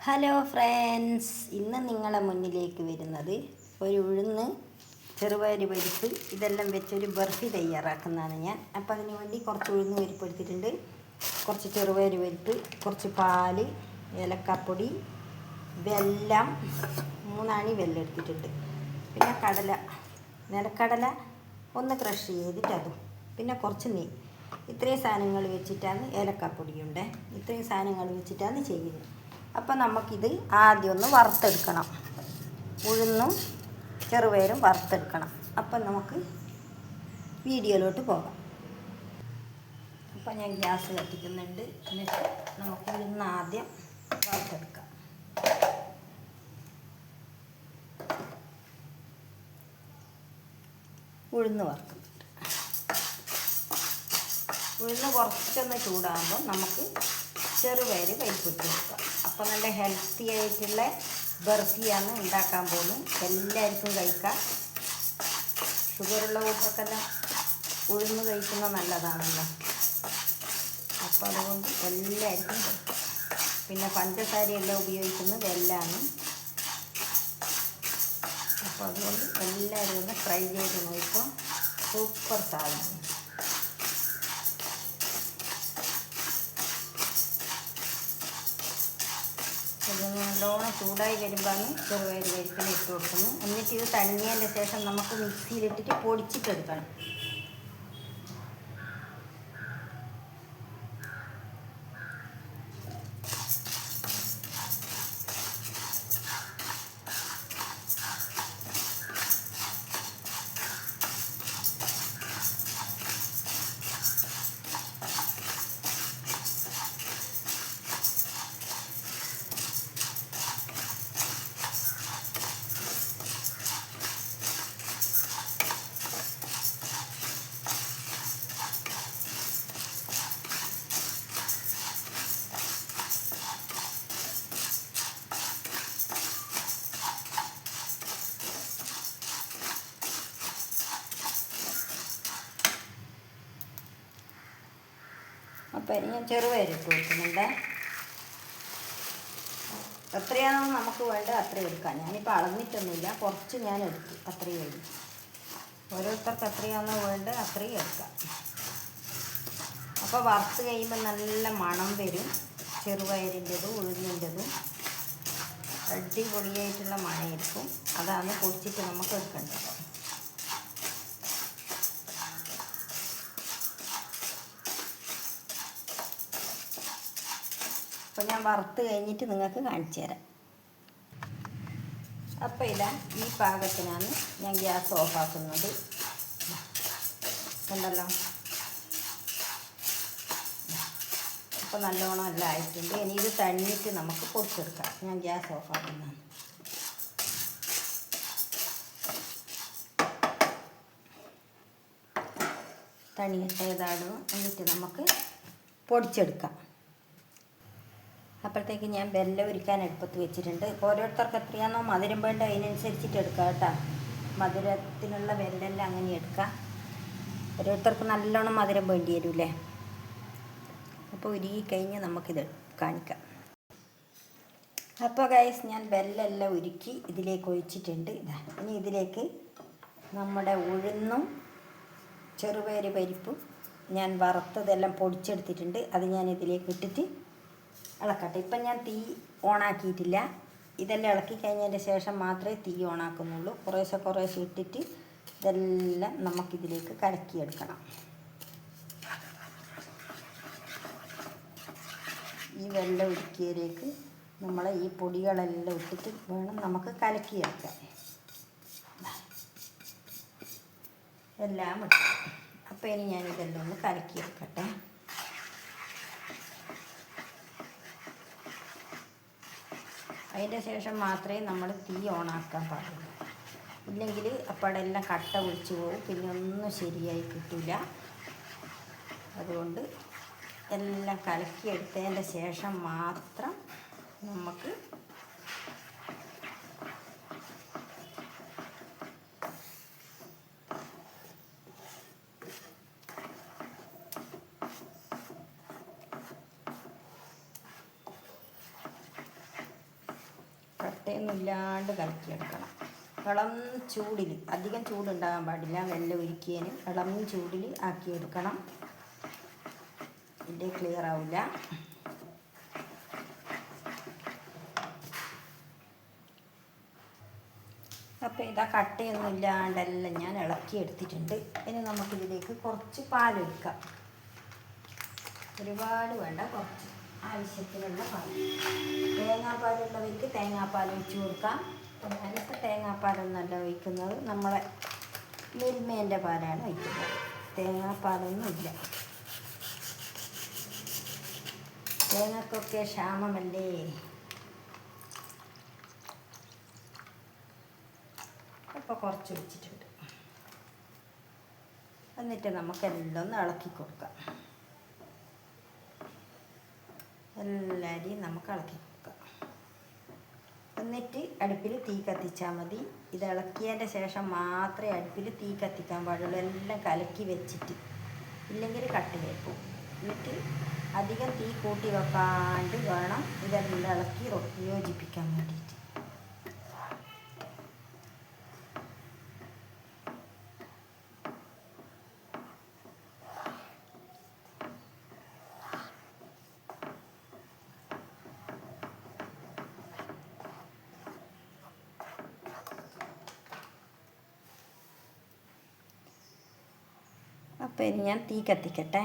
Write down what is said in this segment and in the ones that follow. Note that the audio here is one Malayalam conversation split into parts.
ഹലോ ഫ്രണ്ട്സ്, ഇന്ന് നിങ്ങളെ മുന്നിലേക്ക് വരുന്നത് ഒരു ഉഴുന്ന് ചെറുപയർ പരിപ്പ് ഇതെല്ലാം വെച്ചൊരു ബർഫി തയ്യാറാക്കുന്നതാണ് ഞാൻ. അപ്പോൾ അതിന് വേണ്ടി കുറച്ച് ഉഴുന്ന് പരിപ്പ് എടുത്തിട്ടുണ്ട്, കുറച്ച് ചെറുപയർ പരിപ്പ്, കുറച്ച് പാല്, ഏലക്കാപ്പൊടി, വെല്ലം, 3 അണി വെല്ലം എടുത്തിട്ടുണ്ട്. പിന്നെ നിലക്കടല ഒന്ന് ക്രഷ് ചെയ്തിട്ട് അതും, പിന്നെ കുറച്ച് നെയ്യ്. ഇത്രയും സാധനങ്ങൾ വെച്ചിട്ടാണ്, ഏലക്കാപ്പൊടിയുണ്ട്, ഇത്രയും സാധനങ്ങൾ വെച്ചിട്ടാണ് ചെയ്യുന്നത്. അപ്പം നമുക്കിത് ആദ്യം ഒന്ന് വറുത്തെടുക്കണം. ഉഴുന്നും ചെറുപയറും വറുത്തെടുക്കണം. അപ്പം നമുക്ക് വീഡിയോയിലോട്ട് പോകാം. അപ്പം ഞാൻ ഗ്യാസ് കത്തിക്കുന്നുണ്ട്. എന്നിട്ട് നമുക്ക് ഉഴുന്ന് ആദ്യം വറുത്തെടുക്കാം. ഉഴുന്ന് വറുക്കുന്നുണ്ട്. ഉഴുന്ന് കുറച്ചൊന്ന് ചൂടാകുമ്പോൾ നമുക്ക് ചെറുപയർ പരിപ്പിട്ട് കൊടുക്കാം. അപ്പോൾ നല്ല ഹെൽത്തി ആയിട്ടുള്ള ബർഫിയാണ് ഉണ്ടാക്കാൻ പോകുന്നത്. എല്ലാവർക്കും കഴിക്കാം. ഷുഗറുള്ള കൂട്ടർക്കെല്ലാം ഉഴുന്ന് കഴിക്കുന്നത് നല്ലതാണല്ലോ. അപ്പോൾ അതുകൊണ്ട് എല്ലാവർക്കും കഴിക്കാം. പിന്നെ പഞ്ചസാരയെല്ലാം ഉപയോഗിക്കുന്നത് വെല്ലമാണ്. അപ്പോൾ അതുകൊണ്ട് എല്ലാവരും ഒന്ന് ട്രൈ ചെയ്ത് നോക്കിക്കോ. സൂപ്പർ സാധനം. ഇതൊന്ന് നല്ലോണം ചൂടായി വരുമ്പോഴാണ് ചെറുപയർ പരിപ്പിൽ ഇട്ട് കൊടുക്കുന്നത്. എന്നിട്ട് ഇത് തണിഞ്ഞതിൻ്റെ ശേഷം നമുക്ക് മിക്സിയിലിട്ടിട്ട് പൊടിച്ചിട്ടെടുക്കണം. അപ്പം ഞാൻ ചെറുപയർ ഇട്ട് കൊടുക്കുന്നുണ്ട്. എത്രയാണോ നമുക്ക് വേണ്ടത് അത്രയും എടുക്കാം. ഞാനിപ്പോൾ അളന്നിട്ടൊന്നുമില്ല, കുറച്ച് ഞാൻ എടുത്തു, അത്രയും വേണ്ടി. ഓരോരുത്തർക്ക് എത്രയാണോ വേണ്ടത് അത്രയും എടുക്കാം. അപ്പോൾ വറുത്ത് കഴിയുമ്പോൾ നല്ല മണം വരും. ചെറുപയറിൻ്റെതും ഉഴുന്നിൻ്റെതും അടിപൊളിയായിട്ടുള്ള മണമായിരിക്കും. അതാണ് പൊടിച്ചിട്ട് നമുക്ക് എടുക്കേണ്ടത്. അപ്പോൾ ഞാൻ വറുത്ത് കഴിഞ്ഞിട്ട് നിങ്ങൾക്ക് കാണിച്ചു തരാം. അപ്പോൾ ഇതാ ഈ പാകത്തിനാണ് ഞാൻ ഗ്യാസ് ഓഫാക്കുന്നത്. ഉണ്ടല്ലോ, അപ്പോൾ നല്ലോണം എല്ലാം ആയിട്ടുണ്ട്. ഇനി ഇത് തണിഞ്ഞിട്ട് നമുക്ക് പൊടിച്ചെടുക്കാം. ഞാൻ ഗ്യാസ് ഓഫാക്കുന്നതാണ്. തണിയിട്ടേതാടും, എന്നിട്ട് നമുക്ക് പൊടിച്ചെടുക്കാം. അപ്പോഴത്തേക്ക് ഞാൻ വെല്ലം ഉരുക്കാൻ അടുപ്പത്ത് വെച്ചിട്ടുണ്ട്. ഓരോരുത്തർക്ക് എത്രയാണോ മധുരം വേണ്ട അതിനനുസരിച്ചിട്ട് എടുക്കാം കേട്ടോ. മധുരത്തിനുള്ള വെല്ലെല്ലാം അങ്ങനെ എടുക്കാം. ഓരോരുത്തർക്ക് നല്ലോണം മധുരം വേണ്ടി വരില്ലേ. അപ്പോൾ ഉരുകി കഴിഞ്ഞ് നമുക്കിത് കാണിക്കാം. അപ്പോൾ ഗൈസ്, ഞാൻ വെല്ലെല്ലാം ഉരുക്കി ഇതിലേക്ക് ഒഴിച്ചിട്ടുണ്ട്. ഇനി ഇതിലേക്ക് നമ്മുടെ ഉഴുന്നും ചെറുപയർ പരിപ്പും ഞാൻ വറുത്തതെല്ലാം പൊടിച്ചെടുത്തിട്ടുണ്ട്. അത് ഞാൻ ഇതിലേക്ക് ഇട്ടിട്ട് ഇളക്കട്ടെ. ഇപ്പം ഞാൻ തീ ഓണാക്കിയിട്ടില്ല. ഇതെല്ലാം ഇളക്കി കഴിഞ്ഞതിൻ്റെ ശേഷം മാത്രമേ തീ ഓണാക്കുന്നുള്ളൂ. കുറേശ്ശെ ഇട്ടിട്ട് ഇതെല്ലാം നമുക്കിതിലേക്ക് കലക്കിയെടുക്കണം. ഈ വെള്ളം ഉരുക്കിയതിലേക്ക് നമ്മൾ ഈ പൊടികളെല്ലാം ഇട്ടിട്ട് വേണം നമുക്ക് കലക്കിയെടുക്കാൻ. എല്ലാം ഇട്ടു. അപ്പോൾ ഇനി ഞാനിതെല്ലാം ഒന്ന് കലക്കിയെടുക്കട്ടെ. അതിൻ്റെ ശേഷം മാത്രമേ നമ്മൾ തീ ഓണാക്കാൻ പാടുള്ളൂ. ഇല്ലെങ്കിൽ അപ്പോഴെല്ലാം കട്ട ഒഴിച്ച് പോകും, പിന്നെ ഒന്നും ശരിയായി കിട്ടില്ല. അതുകൊണ്ട് എല്ലാം കലക്കിയെടുത്തതിൻ്റെ ശേഷം മാത്രം നമുക്ക് കട്ടയൊന്നും ഇല്ലാണ്ട് കലക്കിയെടുക്കണം. ഇളം ചൂടിൽ, അധികം ചൂടുണ്ടാകാൻ പാടില്ല. വെള്ളം ഒഴിക്കിയതിന് ഇളം ചൂടിൽ ആക്കിയെടുക്കണം. ഇതിൻ്റെ ക്ലിയർ ആവില്ല. അപ്പോൾ ഇതാ കട്ടയൊന്നും ഇല്ലാണ്ടെല്ലാം ഞാൻ ഇളക്കി എടുത്തിട്ടുണ്ട്. ഇനി നമുക്കിതിലേക്ക് കുറച്ച് പാലൊഴിക്കാം. ഒരുപാട് വേണ്ട, കുറച്ച് ആവശ്യത്തിനുള്ള പാൽ. തേങ്ങാപ്പാലുള്ളവർക്ക് തേങ്ങാപ്പാൽ ഒഴിച്ച് കൊടുക്കാം. ഞാനിപ്പോൾ തേങ്ങാപ്പാലൊന്നല്ല ഒഴിക്കുന്നത്, നമ്മളെ മിൽമേൻ്റെ പാലാണ് ഒഴിക്കുന്നത്. തേങ്ങാപ്പാലൊന്നും ഇല്ല. തേങ്ങക്കൊക്കെ ക്ഷാമമല്ലേ. അപ്പോൾ കുറച്ച് ഒഴിച്ചിട്ടുണ്ട്. എന്നിട്ട് നമുക്കെല്ലാം ഒന്ന് ഇളക്കി കൊടുക്കാം. എല്ലാവരെയും നമുക്ക് ഇളക്കി കൊടുക്കാം. എന്നിട്ട് അടുപ്പിൽ തീ കത്തിച്ചാൽ മതി. ഇത് ഇളക്കിയതിൻ്റെ ശേഷം മാത്രമേ അടുപ്പിൽ തീ കത്തിക്കാൻ പാടുള്ളൂ. എല്ലാം കലക്കി വെച്ചിട്ട്, ഇല്ലെങ്കിൽ കട്ടയായി പോകും. എന്നിട്ട് അധികം തീ കൂട്ടി വെക്കാണ്ട് വേണം ഇതെല്ലാം ഇളക്കി യോജിപ്പിക്കാൻ വേണ്ടിയിട്ട്. അപ്പോൾ ഇനി ഞാൻ തീ കത്തിക്കട്ടെ.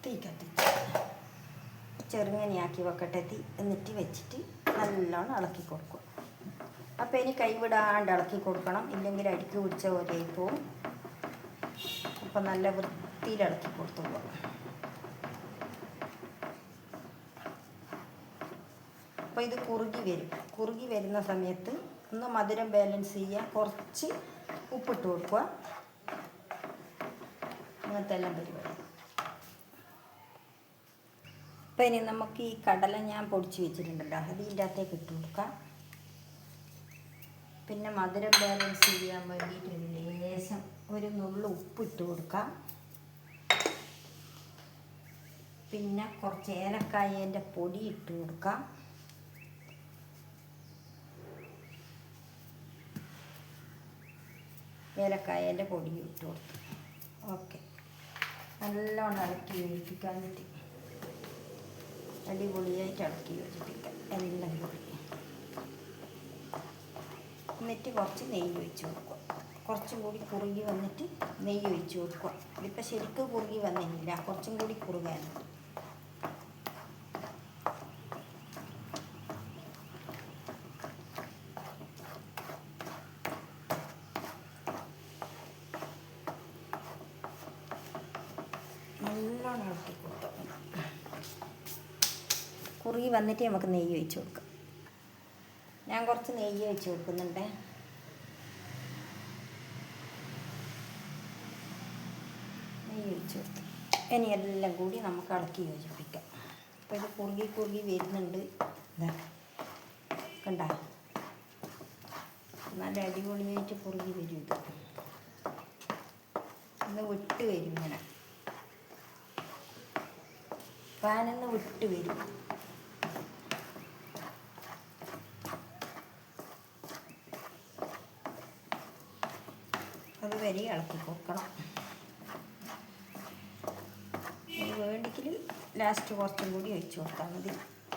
തീ കത്തിച്ച് ചെറുങ്ങനെയാക്കി വെക്കട്ടെ തീ. എന്നിട്ട് വെച്ചിട്ട് നല്ലോണം ഇളക്കി കൊടുക്കും. അപ്പോൾ ഇനി കൈവിടാണ്ട് ഇളക്കി കൊടുക്കണം, ഇല്ലെങ്കിൽ അടിക്ക് പിടിച്ച പോലെ ആയിപ്പോവും. അപ്പം നല്ല വൃത്തിയിൽ ഇളക്കി കൊടുത്തു പോകാം. അപ്പോൾ ഇത് കുറുകി വരുന്ന സമയത്ത് ഒന്ന് മധുരം ബാലൻസ് ചെയ്യുക. കുറച്ച് ഉപ്പിട്ട് കൊടുക്കുക. അങ്ങനത്തെ എല്ലാം പരിപാടി. അപ്പോൾ ഇനി നമുക്ക് ഈ കടല ഞാൻ പൊടിച്ച് വെച്ചിട്ടുണ്ടല്ലോ, അത് ഇതിൻ്റെ അകത്തേക്ക് ഇട്ട് കൊടുക്കാം. പിന്നെ മധുരം ബാലൻസ് ചെയ്യാൻ വേണ്ടിയിട്ട് ലേശം ഒരു നുള്ളു ഉപ്പിട്ട് കൊടുക്കാം. പിന്നെ കുറച്ച് ഏലക്കായേൻ്റെ പൊടി ഇട്ട് കൊടുക്കാം. ഏലക്കായേൻ്റെ പൊടി ഇട്ട് കൊടുത്തു. ഓക്കെ, നല്ലോണം ഇളക്കി യോജിപ്പിക്കാൻ പറ്റി. അടിപൊളിയായിട്ട് ഇളക്കി യോജിപ്പിക്കാം എല്ലാം കൂടി. എന്നിട്ട് കുറച്ച് നെയ്യ് ഒഴിച്ച് കൊടുക്കുക. കുറച്ചും കൂടി കുറുകി വന്നിട്ട് നെയ്യ് ഒഴിച്ച് കൊടുക്കുക. ഇതിപ്പോൾ ശരിക്കും കുറുകി വന്നില്ല, കുറച്ചും കൂടി കുറുകാനുണ്ട്. നല്ലോണം ഇളക്കി കൊടുക്കുക. കുറുകി വന്നിട്ട് നമുക്ക് നെയ്യ് ഒഴിച്ച് കൊടുക്കാം. ഞാൻ കുറച്ച് നെയ്യ് ഒഴിച്ച് കൊടുക്കുന്നുണ്ട്. നെയ്യ് ഒഴിച്ച് കൊടുത്തു. ഇനി എല്ലാം കൂടി നമുക്ക് ഇളക്കി യോജിപ്പിക്കാം. അപ്പോൾ ഇത് കുറുകി വരുന്നുണ്ട്. ഇതാ കണ്ട, നല്ല അടിപൊളിയായിട്ട് കുറുകി വരും. ഇത് ഒന്ന് വിട്ട് വരും, ഇങ്ങനെ പാനിന്ന് വിട്ട് വരും. അതുവരെ ഇളക്കി കൊടുക്കണം. ഇത് വേണ്ടെങ്കിൽ ലാസ്റ്റ് കുറച്ചും കൂടി ഒഴിച്ചു കൊടുത്താൽ മതി.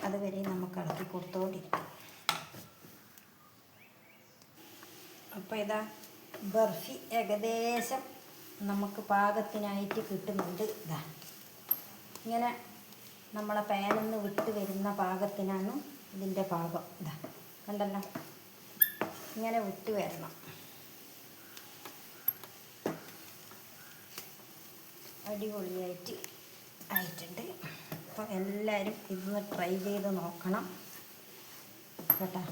അതുവരെ നമുക്ക് ഇളക്കി കൊടുത്തോണ്ടിരിക്കും. അപ്പോൾ ഇതാ ബർഫി ഏകദേശം നമുക്ക് പാകത്തിനായിട്ട് കിട്ടുന്നുണ്ട്. ഇതാ ഇങ്ങനെ നമ്മളെ പാനിൽ നിന്ന് വിട്ട് വരുന്ന പാകത്തിനാണ് ഇതിൻ്റെ പാകം. ഇതാ കണ്ടല്ലോ, ഇങ്ങനെ വിട്ട് വരണം. അടിപൊളിയായിട്ട് ആയിട്ടുണ്ട്. അപ്പോൾ എല്ലാവരും ഇതൊന്ന് ട്രൈ ചെയ്ത് നോക്കണം കേട്ടോ.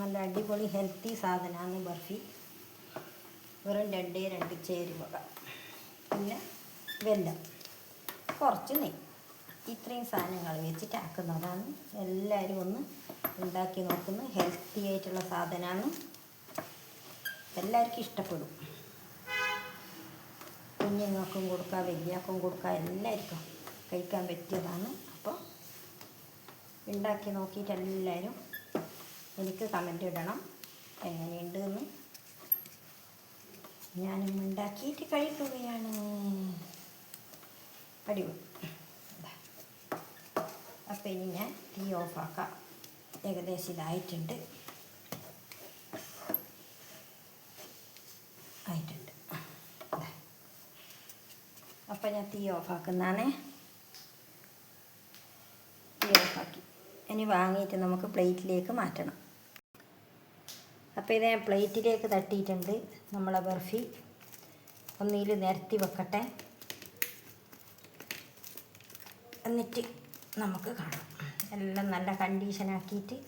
നല്ല അടിപൊളി ഹെൽത്തി സാധനമാണ് ബർഫി. വെറും 2 ചേരുവക, പിന്നെ വെല്ലം, കുറച്ച് നെയ്യ്, ഇത്രയും സാധനങ്ങൾ വെച്ചിട്ടാക്കുന്നതാണ്. എല്ലാവരും ഒന്ന് ഉണ്ടാക്കി നോക്കുന്നു. ഹെൽത്തി ആയിട്ടുള്ള സാധനമാണ്, എല്ലാവർക്കും ഇഷ്ടപ്പെടും. കുഞ്ഞു കുഞ്ഞുങ്ങൾക്കും കൊടുക്കാം, വലിയവർക്കും കൊടുക്കാം, എല്ലാവർക്കും കഴിക്കാൻ പറ്റിയതാണ്. അപ്പോൾ ഉണ്ടാക്കി നോക്കിയിട്ട് എല്ലാവരും എനിക്ക് കമൻ്റ് ഇടണം എങ്ങനെയുണ്ട് എന്ന്. ഞാനും ഉണ്ടാക്കിയിട്ട് കഴിക്കുകയാണ്. അടിപൊളി. അപ്പോൾ ഇനി ഞാൻ തീ ഓഫാക്കാം. ഏകദേശം ഇതായിട്ടുണ്ട്. അപ്പം ഞാൻ തീ ഓഫാക്കുന്നതാണ്. തീ ഓഫാക്കി ഇനി വാങ്ങിയിട്ട് നമുക്ക് പ്ലേറ്റിലേക്ക് മാറ്റണം. അപ്പോൾ ഇത് ഞാൻ പ്ലേറ്റിലേക്ക് തട്ടിയിട്ടുണ്ട്. നമ്മളെ ബർഫി ഒന്നിൽ നിരത്തി വെക്കട്ടെ, എന്നിട്ട് നമുക്ക് കാണാം. എല്ലാം നല്ല കണ്ടീഷനാക്കിയിട്ട്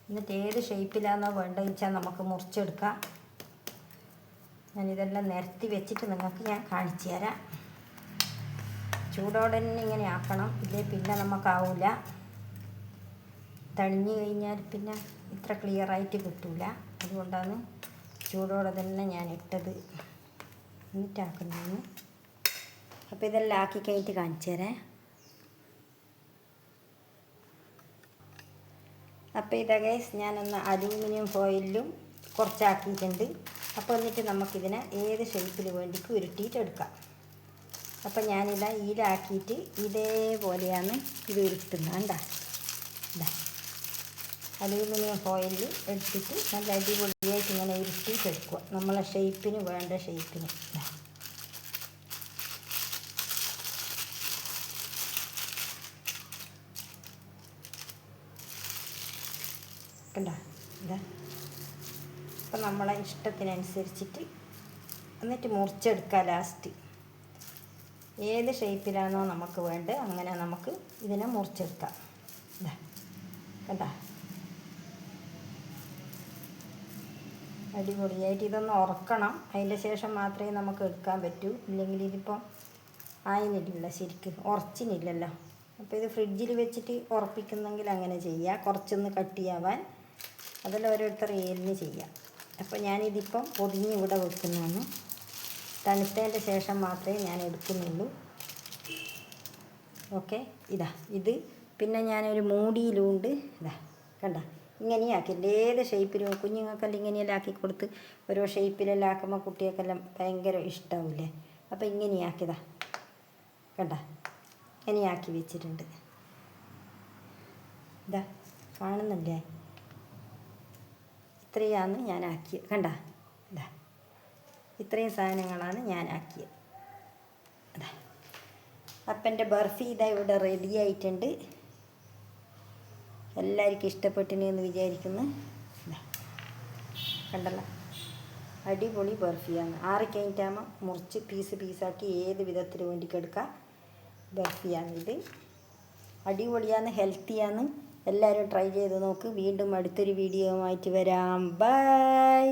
എന്നിട്ട് ഏത് ഷേപ്പിലാണോ വേണ്ടതെന്ന് വെച്ചാൽ നമുക്ക് മുറിച്ചെടുക്കാം. ഞാനിതെല്ലാം നിരത്തി വെച്ചിട്ട് നിങ്ങൾക്ക് ഞാൻ കാണിച്ചു തരാം. ചൂടോടെ തന്നെ ഇങ്ങനെ ആക്കണം, ഇല്ലേ പിന്നെ നമുക്കാവില്ല. തണിഞ്ഞു കഴിഞ്ഞാൽ പിന്നെ ഇത്ര ക്ലിയറായിട്ട് കിട്ടില്ല. അതുകൊണ്ടാണ് ചൂടോടെ തന്നെ ഞാൻ ഇട്ടത്. എന്നിട്ടാക്കുന്നതാണ്. അപ്പോൾ ഇതെല്ലാം ആക്കി കഴിഞ്ഞിട്ട് കാണിച്ചു തരാം. അപ്പോൾ ഇതാ ഗൈസ്, ഞാനൊന്ന് അലൂമിനിയം ഫോയിലും കുറച്ചാക്കിയിട്ടുണ്ട്. അപ്പോൾ എന്നിട്ട് നമുക്കിതിനെ ഏത് ഷേപ്പിൽ വേണ്ടിക്ക് ഉരുട്ടിയിട്ടെടുക്കാം. അപ്പം ഞാനിതാ ഇതിലാക്കിയിട്ട് ഇതേപോലെയാണ് ഇത് ഉരുട്ടുന്നത്. ഇതാ അലൂമിനിയം ഫോയിലിൽ എടുത്തിട്ട് നല്ല അടിപൊളിയായിട്ട് ഇങ്ങനെ ഉരുട്ടിയിട്ടെടുക്കുക, നമ്മളെ ഷേപ്പിന് വേണ്ട ഷേപ്പിന്. കണ്ടോ? ഇതാ അപ്പം നമ്മളെ ഇഷ്ടത്തിനനുസരിച്ചിട്ട് എന്നിട്ട് മുറിച്ചെടുക്കുക. ലാസ്റ്റ് ഏത് ഷേപ്പിലാണോ നമുക്ക് വേണ്ടത് അങ്ങനെ നമുക്ക് ഇതിനെ മുറിച്ചെടുക്കാം. ഇതാ കണ്ടോ? അടിപൊളിയായിട്ട് ഇതൊന്ന് ഉറക്കണം. അതിൻ്റെ ശേഷം മാത്രമേ നമുക്ക് എടുക്കാൻ പറ്റൂ. ഇല്ലെങ്കിൽ ഇതിപ്പം ആയിരുന്നില്ല, ശരിക്കും ഉറച്ചിനില്ലല്ലോ. അപ്പോൾ ഇത് ഫ്രിഡ്ജിൽ വെച്ചിട്ട് ഉറപ്പിക്കുന്നെങ്കിൽ അങ്ങനെ ചെയ്യുക, കുറച്ചൊന്ന് കട്ടിയാവാൻ. അതെല്ലാം ഓരോരുത്തർ ഏലിന് ചെയ്യാം. അപ്പോൾ ഞാനിതിപ്പം പൊതിഞ്ഞ് ഇവിടെ വെക്കുന്നതാണ്. തണുത്തതിൻ്റെ ശേഷം മാത്രമേ ഞാൻ എടുക്കുന്നുള്ളൂ. ഓക്കെ. ഇതാ ഇത് പിന്നെ ഞാനൊരു മൂടിയിലുണ്ട്. ഇതാ കണ്ട, ഇങ്ങനെയാക്കില്ല ഏത് ഷേപ്പിലും കുഞ്ഞുങ്ങൾക്കെല്ലാം ഇങ്ങനെയെല്ലാം ആക്കി കൊടുത്ത് ഓരോ ഷേപ്പിലെല്ലാം ആക്കുമ്പോൾ കുട്ടികൾക്കെല്ലാം ഭയങ്കര ഇഷ്ടമാവില്ലേ. അപ്പോൾ ഇങ്ങനെയാക്കിയതാ കണ്ട, ഇങ്ങനെയാക്കി വെച്ചിട്ടുണ്ട്. ഇതാ കാണുന്നില്ലേ? ഇത്രയാണ് ഞാൻ ആക്കിയത്. കണ്ട, ഇതാ ഇത്രയും സാധനങ്ങളാണ് ഞാൻ ആക്കിയത്. അതാ അപ്പം എൻ്റെ ബർഫി ഇതാ ഇവിടെ റെഡി ആയിട്ടുണ്ട്. എല്ലാവർക്കും ഇഷ്ടപ്പെട്ടിനെന്ന് വിചാരിക്കുന്നു. കണ്ടല്ലോ, അടിപൊളി ബർഫിയാണ്. 6 കഴിഞ്ഞിട്ടാകുമ്പോൾ മുറിച്ച് പീസാക്കി ഏത് വിധത്തിൽ വേണ്ടിക്കെടുക്കാം. ബർഫിയാണിത്. അടിപൊളിയാണ്, ഹെൽത്തിയാണ്. എല്ലാവരും ട്രൈ ചെയ്ത് നോക്ക്. വീണ്ടും അടുത്തൊരു വീഡിയോ ആയിട്ട് വരാം. ബൈ.